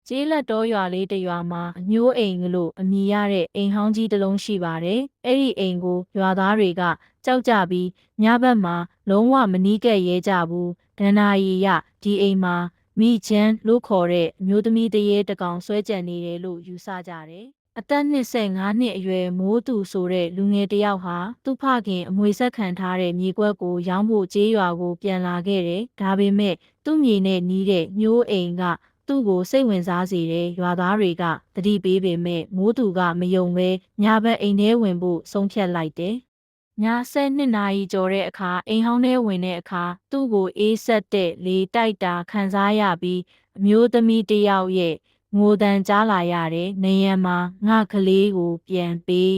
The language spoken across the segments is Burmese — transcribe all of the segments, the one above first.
ကျေးလက်တော်ရွာလေးတစ်ရွာမှာအမျိုးအိမ်လို့အမည်ရတဲ့အိမ်ဟောင်းကြီးတစ်လုံးရှိပါတယ်။အဲ့ဒီအိမ်ကိုရွာသားတွေကကြောက်ကြပြီးညဘက်မှာလုံးဝမနီးကပ်ရဲကြဘူး။ဒဏ္ဍာရီရဒီအိမ်မှာမိချမ်းလို့ခေါ်တဲ့အမျိုးသမီးတရေတကောင်ဆွဲကြံနေတယ်လို့ယူဆကြတယ်။အသက်25နှစ်အရွယ်မိုးသူဆိုတဲ့လူငယ်တစ်ယောက်ဟာသူ့ဖခင်အမွေဆက်ခံထားတဲ့မြေကွက်ကိုရောင်းဖို့ကျေးရွာကိုပြန်လာခဲ့တယ်။ဒါပေမဲ့သူ့မြေနဲ့နီးတဲ့မျိုးအိမ်ကသူ့ကိုစိတ်ဝင်စားစေတဲ့ရွာသားတွေကသတိပေးပေမဲ့မိုးသူကမယုံပဲညဘက်အိမ်ထဲဝင်ဖို့ဆုံးဖြတ်လိုက်တယ်။ည12နာရီကျော်တဲ့အခါအိမ်ဟောင်းထဲဝင်တဲ့အခါသူ့ကိုအေးဆက်တဲ့လေတိုက်တာခံစားရပြီးအမျိုးသမီးတစ်ယောက်ရဲ့ငိုတန်ကြားလာရတယ်။နေရန်မှာငါကလေးကိုပြန်ပေး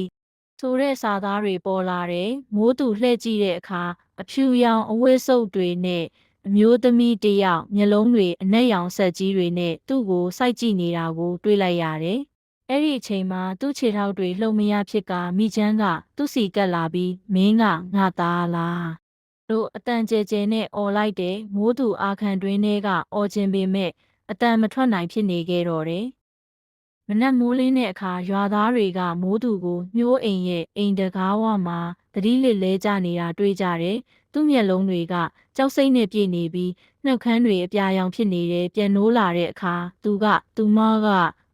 ဆိုတဲ့စာသားတွေပေါ်လာတယ်။မိုးသူလှည့်ကြည့်တဲ့အခါအဖြူရောင်အဝတ်စုပ်တွေနဲ့အမျိုးသမီးတစ်ယောက်မျက်လုံးတွေအနက်ရောင်ဆက်ကြီးတွေနဲ့သူ့ကိုစိုက်ကြည့်နေတာကိုတွေ့လိုက်ရတယ်။အဲ့ဒီအချိန်မှာသူ့ခြေထောက်တွေလှုပ်မရဖြစ်ကမိချမ်းကသူ့စီကပ်လာပြီးမင်းကငါသားလားလို့အတန်ကျဲကျဲနဲ့អော်လိုက်တယ်။မိုးသူအာခံတွင်းထဲကអော်ခြင်းပေမဲ့အတန်မထွက်နိုင်ဖြစ်နေခဲ့တော့တယ်။မနက်မိုးလင်းတဲ့အခါရွာသားတွေကမိုးသူကိုမျိုးအိမ်ရဲ့အိမ်တကားဝမှာသတိလစ်လဲကျနေတာတွေ့ကြတယ်။သူ့မျက်လုံးတွေကကြောက်စိမ့်နဲ့ပြည့်နေပြီးနှုတ်ခမ်းတွေအပြာရောင်ဖြစ်နေတယ်ပြန်နိုးလာတဲ့အခါသူမက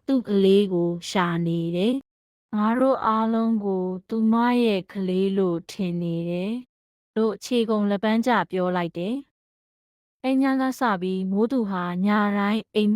သူ့ကလေးကိုရှာနေတယ်။ငါတို့အားလုံးကိုသူမရဲ့ကလေးလို့ထင်နေတယ်လို့ခြေကုန်လက်ပန်းကျပြောလိုက်တယ်။အဲ့ညကစပြီးမိုးသူဟာညာတိုင်းအိမ်